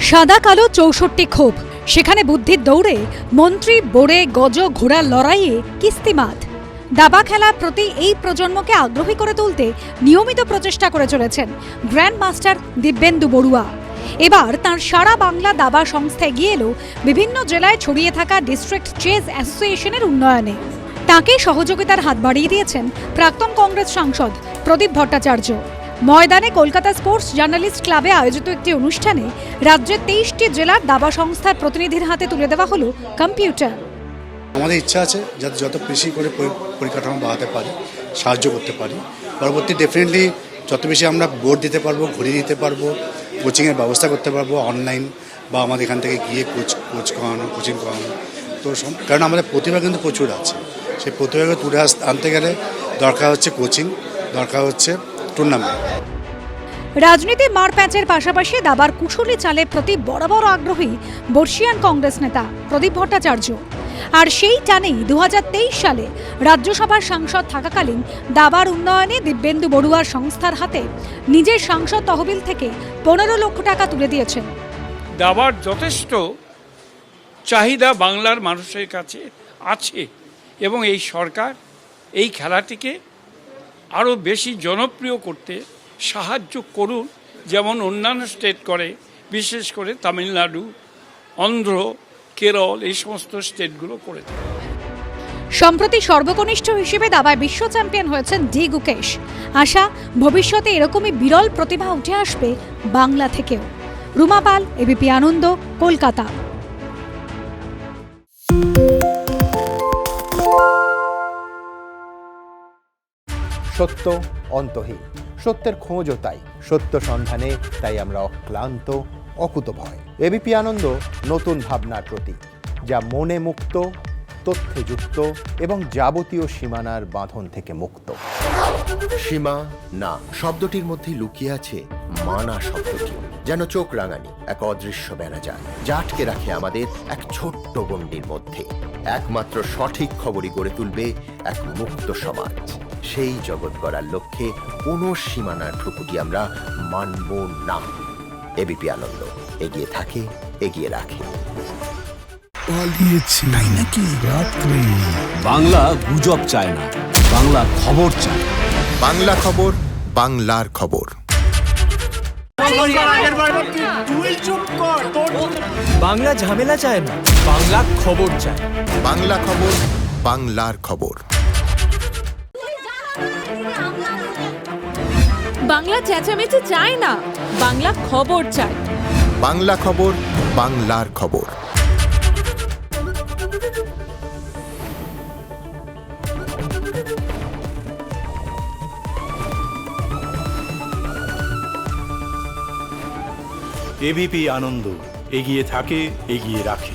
সাদা কালো ৬৪ ক্ষোভ, সেখানে বুদ্ধির দৌড়ে মন্ত্রী বোড়ে গজ ঘোড়ার লড়াইয়ে কিস্তিমাত। দাবা খেলার প্রতি এই প্রজন্মকে আগ্রহী করে তুলতে নিয়মিত প্রচেষ্টা করে চলেছেন গ্র্যান্ড মাস্টার দিব্যেন্দু বড়ুয়া। এবার তাঁর সারা বাংলা দাবা সংস্থা এগিয়ে এলো বিভিন্ন জেলায় ছড়িয়ে থাকা ডিস্ট্রিক্ট চেস অ্যাসোসিয়েশনের উন্নয়নে। তাঁকে সহযোগিতার হাত বাড়িয়ে দিয়েছেন প্রাক্তন কংগ্রেস সাংসদ প্রদীপ ভট্টাচার্য। ময়দানে কলকাতা স্পোর্টস জার্নালিস্ট ক্লাবে আয়োজিত একটি অনুষ্ঠানে রাজ্যের ২৩টি জেলার দাবা সংস্থার প্রতিনিধির হাতে তুলে দেওয়া হলো কম্পিউটার। আমাদের ইচ্ছা আছে যাতে যত বেশি করে পরিকাঠামো বাড়াতে পারি, সাহায্য করতে পারি। পরবর্তী ডেফিনেটলি যত বেশি আমরা বোর্ড দিতে পারবো, ঘড়ি দিতে পারবো, কোচিংয়ের ব্যবস্থা করতে পারবো, অনলাইন বা আমাদের এখান থেকে গিয়ে কোচ করানো, কোচিং করানো। তো কারণ আমাদের প্রতিভা কিন্তু প্রচুর আছে, সেই প্রতিভাকে তুলে আনতে গেলে দরকার হচ্ছে কোচিং, দরকার হচ্ছে টুর্নামেন্ট। রাজনীতি মারপ্যাচের পাশাপাশি দাবার কুশলী চালের প্রতি বরাবর আগ্রহী বর্ষিয়ান কংগ্রেস নেতা প্রদীপ ভট্টাচার্য। আর সেই টানেই ২০২৩ সালে রাজ্যসভার সাংসদ থাকাকালীন দাবার উন্নয়নে দিব্যেন্দু বড়ুয়ার সংস্থার হাতে নিজের সাংসদ তহবিল থেকে ১৫ লক্ষ টাকা তুলে দিয়েছেন। দাবার যথেষ্ট চাহিদা বাংলার মানুষের কাছে আছে এবং এই সরকার এই খেলাটিকে আরও বেশি জনপ্রিয় করতে সাহায্য করুন, যেমন অন্যান্য স্টেট করে, বিশেষ করে তামিলনাড়ু, অন্ধ্র, কেরল, এই সমস্ত স্টেটগুলো করে থাকে। সম্প্রতি সর্বকনিষ্ঠ হিসেবে দাবায় বিশ্ব চ্যাম্পিয়ন হয়েছেন ডি গুকেশ। আশা, ভবিষ্যতে এরকমই বিরল প্রতিভা উঠে আসবে বাংলা থেকেও। রুমা পাল, এবিপি আনন্দ, কলকাতা। সত্য অন্তহীন, সত্যের খোঁজও তাই, সত্য সন্ধানে তাই আমরা অক্লান্ত, অকুতভয়। এবিপি আনন্দ নতুন ভাবনার প্রতীক, যা মনে মুক্ত, তথ্যে যুক্ত এবং যাবতীয় সীমানার বাঁধন থেকে মুক্ত। সীমা না শব্দটির মধ্যে লুকিয়ে আছে মানা শব্দটি, যেন চোখ রাঙানি এক অদৃশ্য বেড়াজাল, যা আটকে রাখে আমাদের এক ছোট্ট গণ্ডির মধ্যে। একমাত্র সঠিক খবরই গড়ে তুলবে এক মুক্ত সমাজ। সেই জগৎ গড়ার লক্ষ্যে কোনো সীমানার ঠুকুটি আমরা মানব না। এবিপি আনন্দ এগিয়ে থাকে, এগিয়ে রাখে। তাই নাকি? রাত্রে বাংলা গুজব চায় না, বাংলা খবর চায়। বাংলা খবর, বাংলার খবর। বাংলা ঝামেলা চায় না, বাংলা খবর চায়। বাংলা খবর, বাংলার খবর। বাংলা চেঁচামেচি চায় না, বাংলা খবর চায়। বাংলা খবর, বাংলার খবর। এবিপি আনন্দ এগিয়ে থাকে, এগিয়ে রাখে।